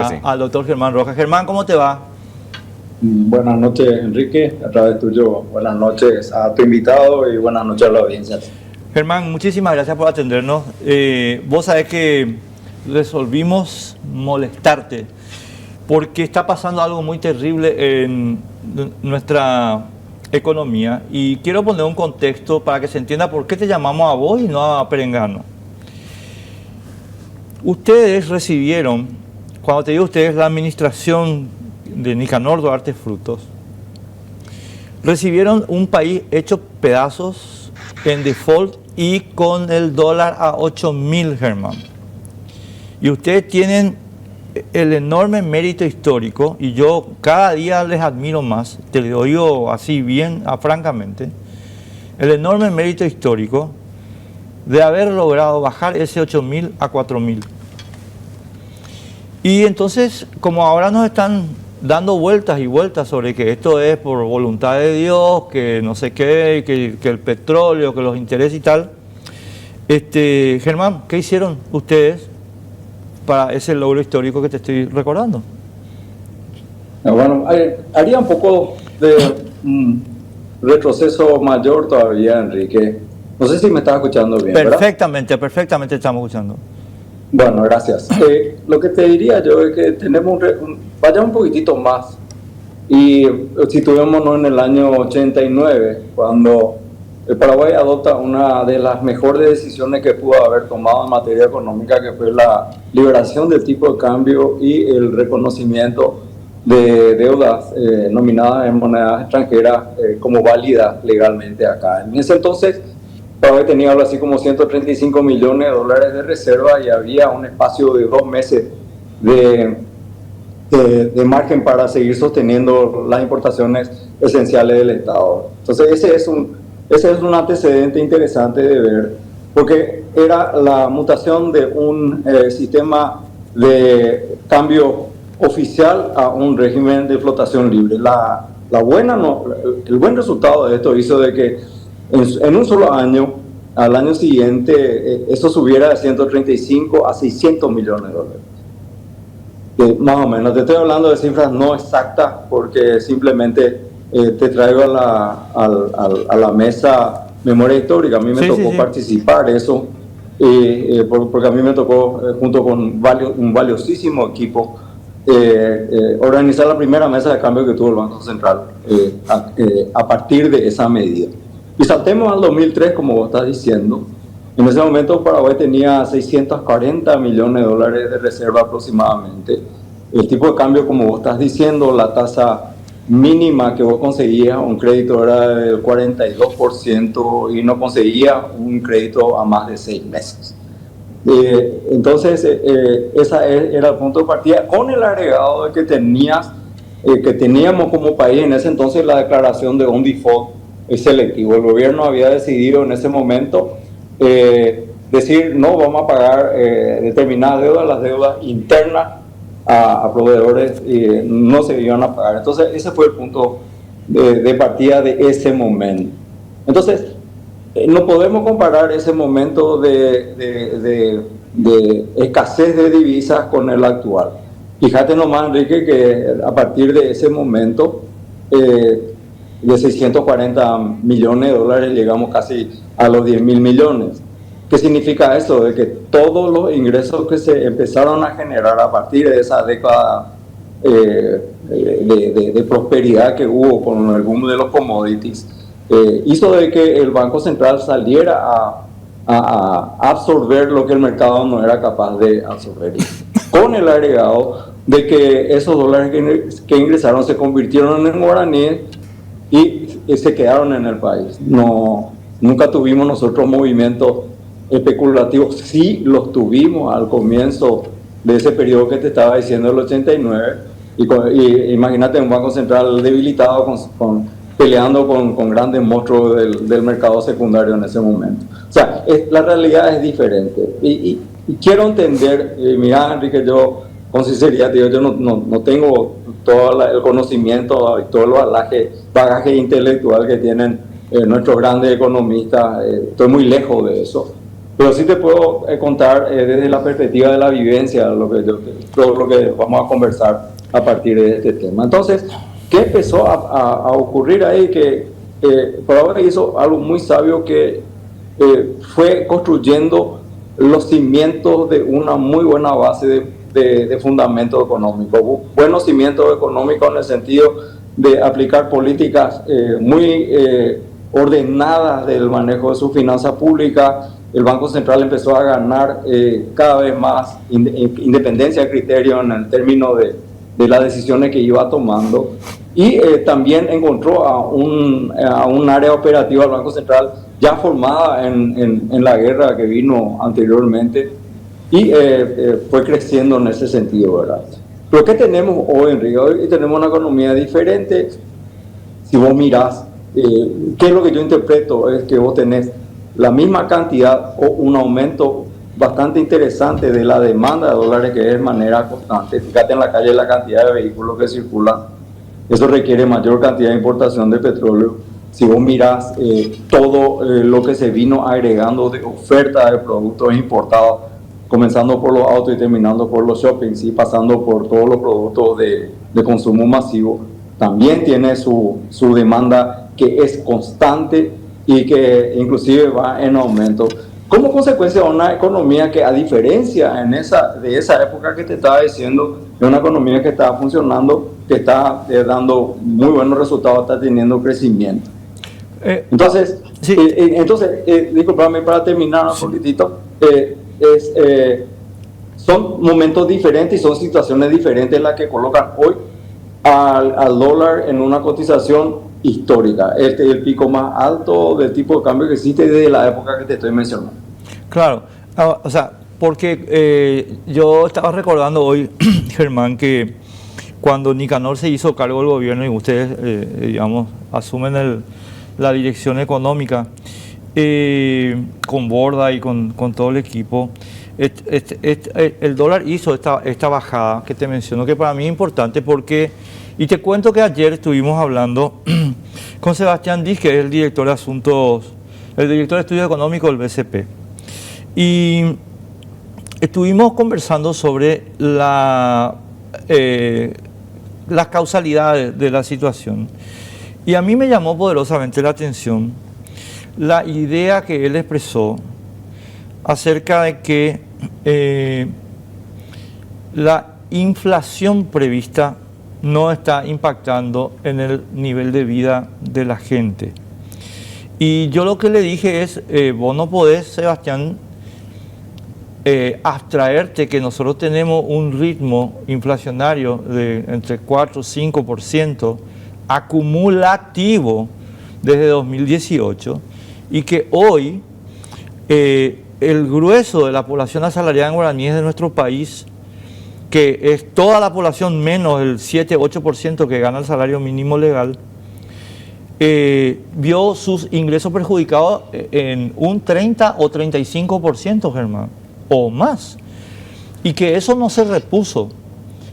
Sí. Al doctor Germán Rojas. Germán, ¿cómo te va? Buenas noches, Enrique, a través tuyo. Buenas noches a tu invitado y buenas noches a la audiencia. Germán, muchísimas gracias por atendernos. Vos sabés que resolvimos molestarte porque está pasando algo muy terrible en nuestra economía y quiero poner un contexto para que se entienda por qué te llamamos a vos y no a Perengano. Ustedes recibieron, cuando te digo ustedes, la administración de Nicanor Duarte Frutos, recibieron un país hecho pedazos, en default y con el dólar a 8.000, Germán. Y ustedes tienen el enorme mérito histórico, y yo cada día les admiro más, te lo digo así bien, francamente, el enorme mérito histórico de haber logrado bajar ese 8.000 a 4.000. Y entonces, como ahora nos están dando vueltas y vueltas sobre que esto es por voluntad de Dios, que no sé qué, que el petróleo, que los intereses y tal, Germán, ¿qué hicieron ustedes para ese logro histórico que te estoy recordando? Bueno, haría un poco de retroceso mayor todavía, Enrique. No sé si me estás escuchando bien, Perfectamente, ¿verdad? Perfectamente estamos escuchando. Bueno, gracias. Lo que te diría yo es que tenemos vaya un poquitito más. Y situémonos en el año 89, cuando el Paraguay adopta una de las mejores decisiones que pudo haber tomado en materia económica, que fue la liberación del tipo de cambio y el reconocimiento de deudas nominadas en monedas extranjeras como válidas legalmente acá. En ese entonces, Paraguay tenía algo así como 135 millones de dólares de reserva y había un espacio de 2 meses de margen para seguir sosteniendo las importaciones esenciales del Estado. Entonces ese es un antecedente interesante de ver, porque era la mutación de un sistema de cambio oficial a un régimen de flotación libre. El buen resultado de esto hizo de que en un solo año, al año siguiente, eso subiera de 135 a 600 millones de dólares. Más o menos, te estoy hablando de cifras no exactas porque simplemente te traigo a la mesa memoria histórica. A mí me tocó participar eso, porque a mí me tocó, junto con un valiosísimo equipo, organizar la primera mesa de cambio que tuvo el Banco Central a partir de esa medida. Y saltemos al 2003, como vos estás diciendo. En ese momento Paraguay tenía 640 millones de dólares de reserva aproximadamente. El tipo de cambio, como vos estás diciendo, la tasa mínima que vos conseguías un crédito era del 42% y no conseguías un crédito a más de 6 meses. Entonces, ese era el punto de partida, con el agregado de que teníamos como país en ese entonces la declaración de un default selectivo. El gobierno había decidido en ese momento decir no, vamos a pagar determinadas deudas, las deudas internas a proveedores no se iban a pagar. Entonces ese fue el punto de partida de ese momento. Entonces no podemos comparar ese momento de escasez de divisas con el actual. Fíjate nomás, Enrique, que a partir de ese momento de 640 millones de dólares llegamos casi a los 10.000 millones. ¿Qué significa eso? De que todos los ingresos que se empezaron a generar a partir de esa década de prosperidad que hubo con el boom de los commodities, hizo de que el Banco Central saliera a absorber lo que el mercado no era capaz de absorber. Con el agregado de que esos dólares que ingresaron se convirtieron en guaraníes y se quedaron en el país. Nunca tuvimos nosotros movimientos especulativos. Sí los tuvimos al comienzo de ese periodo que te estaba diciendo, el 89, y imagínate un Banco Central debilitado peleando con grandes monstruos del mercado secundario en ese momento. O sea, la realidad es diferente. Y quiero entender, mira, Enrique, yo con sinceridad, yo no tengo todo el conocimiento y todo el bagaje intelectual que tienen nuestros grandes economistas. Estoy muy lejos de eso. Pero sí te puedo contar desde la perspectiva de la vivencia todo lo que vamos a conversar a partir de este tema. Entonces, ¿qué empezó a ocurrir ahí? Que Paraguay hizo algo muy sabio que fue construyendo los cimientos de una muy buena base de fundamento económico. Buenos cimientos económicos en el sentido de aplicar políticas muy ordenadas del manejo de su finanza pública. El Banco Central empezó a ganar cada vez más independencia de criterio en el término de las decisiones que iba tomando, y también encontró a un área operativa del Banco Central ya formada en la guerra que vino anteriormente, y fue creciendo en ese sentido, ¿verdad? Pero ¿qué tenemos hoy, Enrique? Hoy tenemos una economía diferente. Si vos mirás, ¿qué es lo que yo interpreto? Es que vos tenés la misma cantidad o un aumento bastante interesante de la demanda de dólares, que es de manera constante. Fíjate en la calle la cantidad de vehículos que circulan. Eso requiere mayor cantidad de importación de petróleo. Si vos mirás todo lo que se vino agregando de oferta de productos importados, comenzando por los autos y terminando por los shoppings y pasando por todos los productos de consumo masivo, también tiene su demanda, que es constante y que inclusive va en aumento, como consecuencia de una economía que, a diferencia de esa época que te estaba diciendo, es una economía que está funcionando, que está dando muy buenos resultados, está teniendo crecimiento. Entonces, sí. Disculpame para terminar un poquitito, son momentos diferentes y son situaciones diferentes las que colocan hoy al dólar en una cotización histórica. Este es el pico más alto del tipo de cambio que existe desde la época que te estoy mencionando. Claro, o sea, porque yo estaba recordando hoy, Germán, que cuando Nicanor se hizo cargo del gobierno y ustedes, digamos, asumen la dirección económica, con Borda y con todo el equipo, el dólar hizo esta bajada que te menciono, que para mí es importante porque, y te cuento que ayer estuvimos hablando con Sebastián Diz, que es el director de estudios económicos del BCP, y estuvimos conversando sobre las causalidades de la situación, y a mí me llamó poderosamente la atención la idea que él expresó acerca de que la inflación prevista no está impactando en el nivel de vida de la gente. Y yo lo que le dije es, vos no podés, Sebastián, abstraerte que nosotros tenemos un ritmo inflacionario de entre 4 y 5% acumulativo desde 2018, y que hoy el grueso de la población asalariada en guaraníes de nuestro país, que es toda la población menos el 7-8% que gana el salario mínimo legal, vio sus ingresos perjudicados en un 30 o 35%, Germán, o más. Y que eso no se repuso,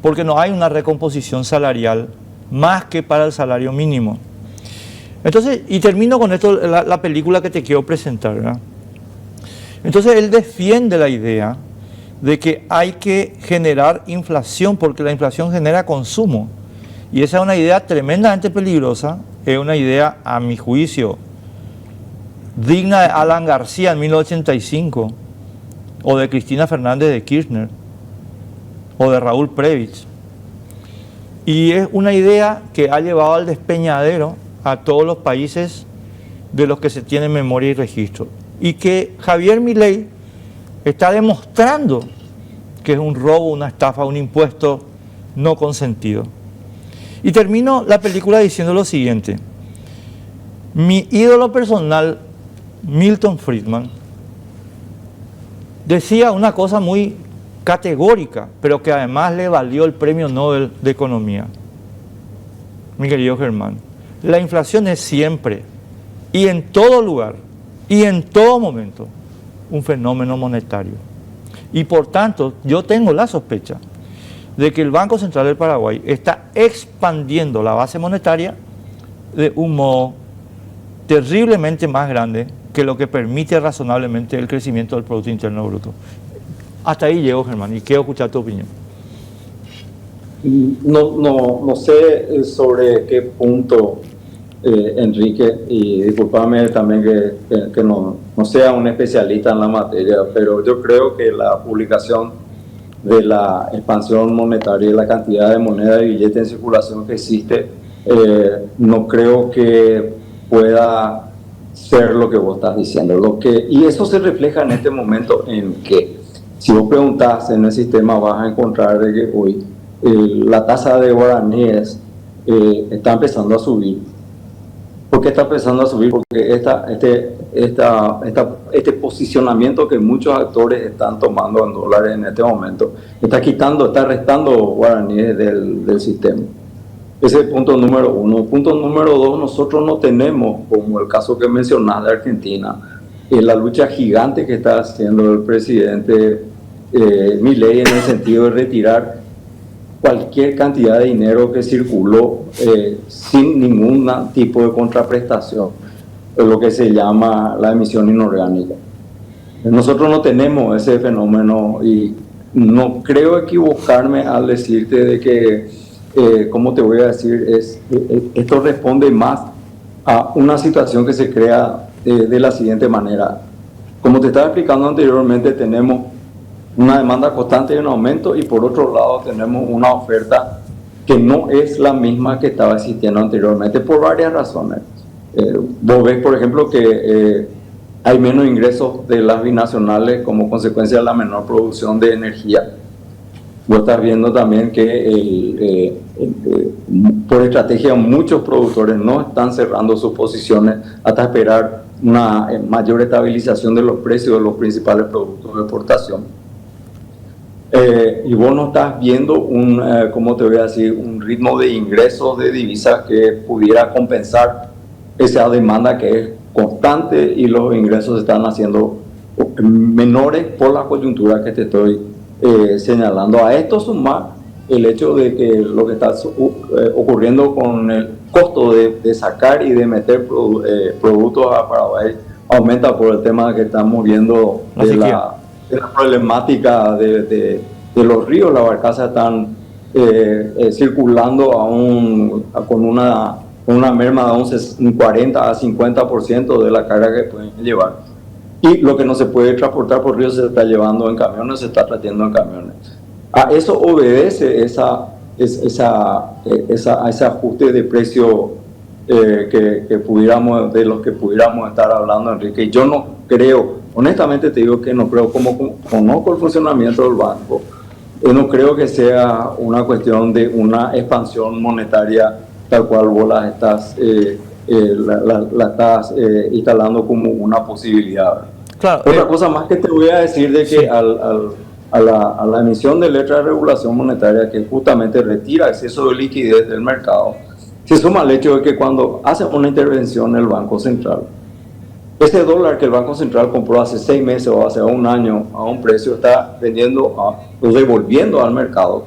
porque no hay una recomposición salarial más que para el salario mínimo. Entonces, y termino con esto, la película que te quiero presentar, ¿verdad? Entonces, él defiende la idea de que hay que generar inflación, porque la inflación genera consumo. Y esa es una idea tremendamente peligrosa, es una idea, a mi juicio, digna de Alan García en 1985, o de Cristina Fernández de Kirchner, o de Raúl Prebisch. Y es una idea que ha llevado al despeñadero a todos los países de los que se tiene memoria y registro. Y que Javier Milei está demostrando que es un robo, una estafa, un impuesto no consentido. Y termino la película diciendo lo siguiente. Mi ídolo personal, Milton Friedman, decía una cosa muy categórica, pero que además le valió el Premio Nobel de Economía. Mi querido Germán, la inflación es siempre y en todo lugar y en todo momento un fenómeno monetario. Y por tanto, yo tengo la sospecha de que el Banco Central del Paraguay está expandiendo la base monetaria de un modo terriblemente más grande que lo que permite razonablemente el crecimiento del Producto Interno Bruto. Hasta ahí llego, Germán, y quiero escuchar tu opinión. No sé sobre qué punto, Enrique, y discúlpame también que no sea un especialista en la materia, pero yo creo que la publicación de la expansión monetaria y la cantidad de moneda y billete en circulación que existe, no creo que pueda ser lo que vos estás diciendo. Y eso se refleja en este momento en que, si vos preguntás en el sistema, vas a encontrar de que hoy la tasa de guaraníes está empezando a subir. ¿Por qué está empezando a subir? Porque este posicionamiento que muchos actores están tomando en dólares en este momento está restando guaraníes del sistema. Ese es el punto número uno. Punto número dos, nosotros no tenemos, como el caso que mencionás de Argentina, la lucha gigante que está haciendo el presidente Milei en el sentido de retirar cualquier cantidad de dinero que circuló sin ningún tipo de contraprestación, lo que se llama la emisión inorgánica. Nosotros no tenemos ese fenómeno y no creo equivocarme al decirte de que, ¿cómo te voy a decir? Esto responde más a una situación que se crea de la siguiente manera. Como te estaba explicando anteriormente, tenemos una demanda constante y un aumento, y por otro lado tenemos una oferta que no es la misma que estaba existiendo anteriormente por varias razones. Vos ves, por ejemplo, que hay menos ingresos de las binacionales como consecuencia de la menor producción de energía. Vos estás viendo también que por estrategia muchos productores no están cerrando sus posiciones hasta esperar una mayor estabilización de los precios de los principales productos de exportación. Y vos no estás viendo ¿cómo te voy a decir? Un ritmo de ingresos de divisas que pudiera compensar esa demanda que es constante, y los ingresos se están haciendo menores por la coyuntura que te estoy señalando. A esto suma el hecho de que lo que está ocurriendo con el costo de sacar y de meter productos a Paraguay aumenta por el tema que estamos viendo de la problemática de los ríos. Las barcazas están circulando con una merma de un 40 a 50% de la carga que pueden llevar. Y lo que no se puede transportar por río se está llevando en camiones, se está trayendo en camiones. A eso obedece ese ajuste de precio de los que pudiéramos estar hablando, Enrique. Y yo no creo, honestamente te digo que no creo, como conozco el funcionamiento del banco, no creo que sea una cuestión de una expansión monetaria tal cual vos la estás instalando como una posibilidad. Claro, otra cosa más que te voy a decir de que sí, a la emisión de letra de regulación monetaria, que justamente retira exceso de liquidez del mercado, se suma el hecho de que cuando hace una intervención el Banco Central, ese dólar que el Banco Central compró hace 6 meses o hace un año a un precio, está devolviendo al mercado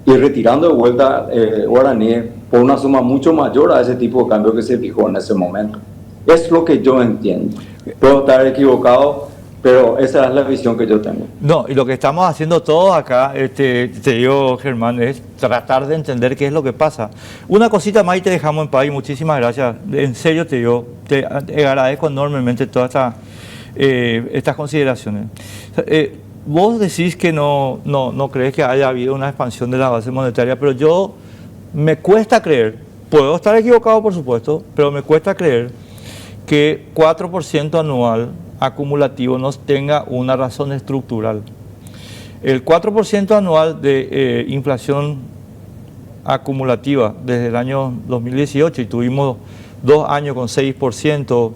y retirando de vuelta guaraníes por una suma mucho mayor a ese tipo de cambio que se fijó en ese momento. Es lo que yo entiendo. Puedo estar equivocado, pero esa es la visión que yo tengo. No, y lo que estamos haciendo todos acá, te digo, Germán, es tratar de entender qué es lo que pasa. Una cosita más y te dejamos en paz, y muchísimas gracias. En serio te digo, te agradezco enormemente todas estas consideraciones. Vos decís que no crees que haya habido una expansión de la base monetaria, pero me cuesta creer, puedo estar equivocado por supuesto, pero me cuesta creer que 4% anual acumulativo no tenga una razón estructural. El 4% anual de inflación acumulativa desde el año 2018, y tuvimos 2 años con 6%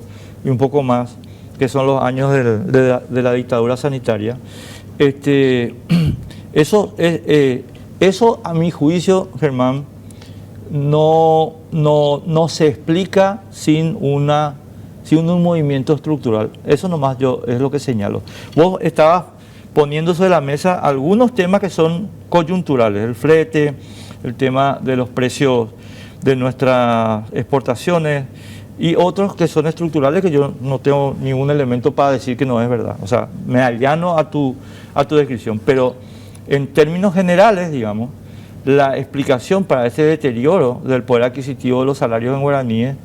y un poco más, que son los años de la dictadura sanitaria. Eso a mi juicio, Germán, no se explica sin un movimiento estructural. Eso nomás es lo que señalo. Vos estabas poniendo sobre la mesa algunos temas que son coyunturales, el flete, el tema de los precios de nuestras exportaciones, y otros que son estructurales que yo no tengo ningún elemento para decir que no es verdad. O sea, me allano a tu descripción, pero en términos generales, digamos, la explicación para ese deterioro del poder adquisitivo de los salarios en guaraníes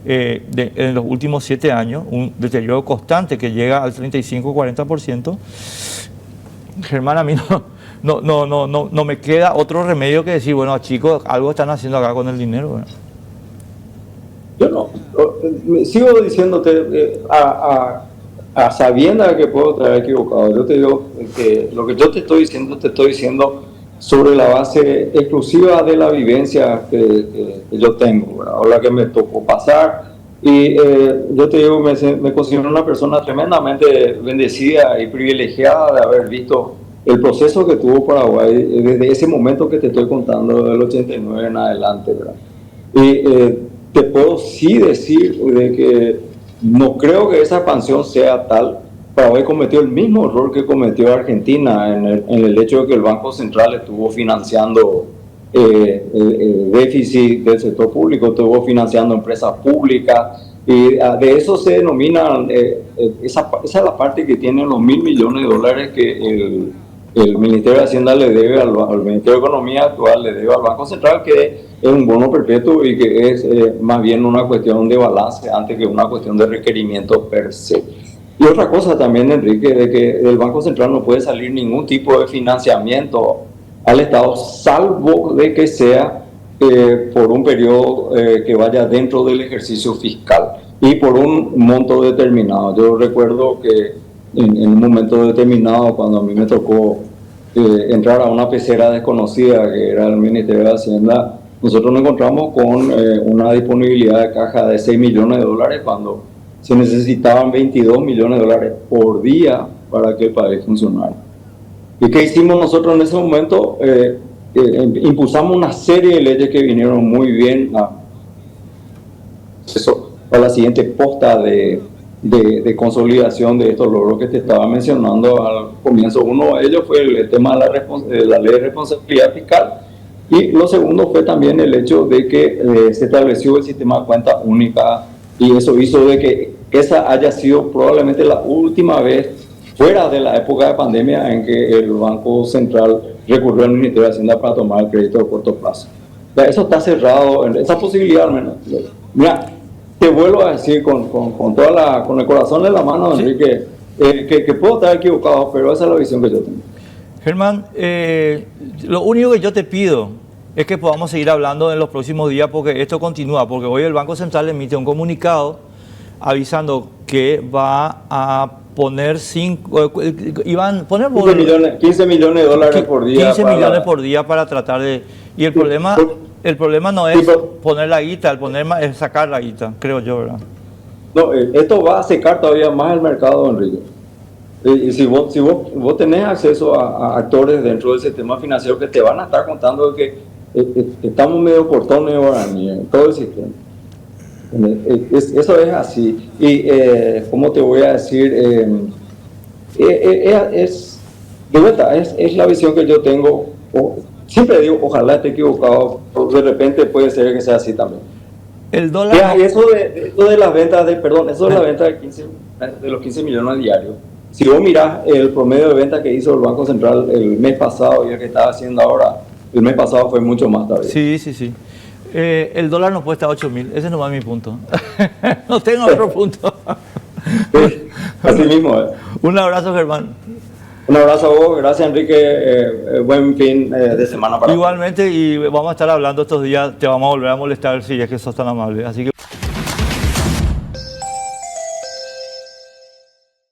en los últimos 7 años, un deterioro constante que llega al 35-40%, Germán, a mí no me queda otro remedio que decir, bueno, chicos, algo están haciendo acá con el dinero. Bueno. Yo no, sigo diciéndote, a sabiendas que puedo estar equivocado, yo te digo que lo que yo te estoy diciendo sobre la base exclusiva de la vivencia que yo tengo, ¿verdad? O la que me tocó pasar. Y yo te digo, me considero una persona tremendamente bendecida y privilegiada de haber visto el proceso que tuvo Paraguay desde ese momento que te estoy contando, del 89 en adelante, ¿verdad? Y te puedo sí decir de que no creo que esa expansión sea tal. Paraguay cometió el mismo error que cometió Argentina en el hecho de que el Banco Central estuvo financiando el déficit del sector público, estuvo financiando empresas públicas, y de eso se denomina, esa es la parte que tienen los $1.000 millones que el Ministerio de Hacienda le debe al Ministerio de Economía actual, le debe al Banco Central, que es un bono perpetuo y que es más bien una cuestión de balance antes que una cuestión de requerimiento per se. Y otra cosa también, Enrique, de que del Banco Central no puede salir ningún tipo de financiamiento al Estado, salvo de que sea por un periodo que vaya dentro del ejercicio fiscal y por un monto determinado. Yo recuerdo que en un momento determinado, cuando a mí me tocó entrar a una pecera desconocida, que era el Ministerio de Hacienda, nosotros nos encontramos con una disponibilidad de caja de $6 millones cuando se necesitaban $22 millones por día para que el país funcionara. ¿Y qué hicimos nosotros en ese momento? Impulsamos una serie de leyes que vinieron muy bien a la siguiente posta de consolidación de estos logros que te estaba mencionando al comienzo. Uno de ellos fue el tema de la ley de responsabilidad fiscal, y lo segundo fue también el hecho de que se estableció el sistema de cuenta única, y eso hizo de que esa haya sido probablemente la última vez fuera de la época de pandemia en que el Banco Central recurrió al Ministerio de Hacienda para tomar el crédito de corto plazo. O sea, eso está cerrado, esa posibilidad al menos. Mira, te vuelvo a decir con el corazón en la mano, sí, Enrique, que puedo estar equivocado, pero esa es la visión que yo tengo. Germán, lo único que yo te pido es que podamos seguir hablando en los próximos días, porque esto continúa, porque hoy el Banco Central emite un comunicado avisando que va a poner 15 millones de dólares por día. 15 millones por día para tratar de... Y el problema no es poner la guita, es sacar la guita, creo yo, ¿verdad? No, esto va a secar todavía más el mercado, Enrique. Y si vos tenés acceso a actores dentro del sistema financiero que te van a estar contando que estamos medio cortones ahora en todo el sistema. Eso es así. Y ¿cómo te voy a decir? De vuelta, es la visión que yo tengo. Siempre digo, ojalá esté equivocado, de repente puede ser que sea así también. El dólar... Ya, eso de las ventas eso de la venta de los 15 millones diarios. Si vos mirás el promedio de ventas que hizo el Banco Central el mes pasado y el que está haciendo ahora, el mes pasado fue mucho más todavía. Sí. El dólar nos cuesta 8.000, ese no es mi punto. No tengo otro punto. Sí, así mismo. Un abrazo, Germán. Un abrazo a vos, gracias, Enrique, buen fin de semana para Igualmente, y vamos a estar hablando estos días, te vamos a volver a molestar si es que sos tan amable. Así que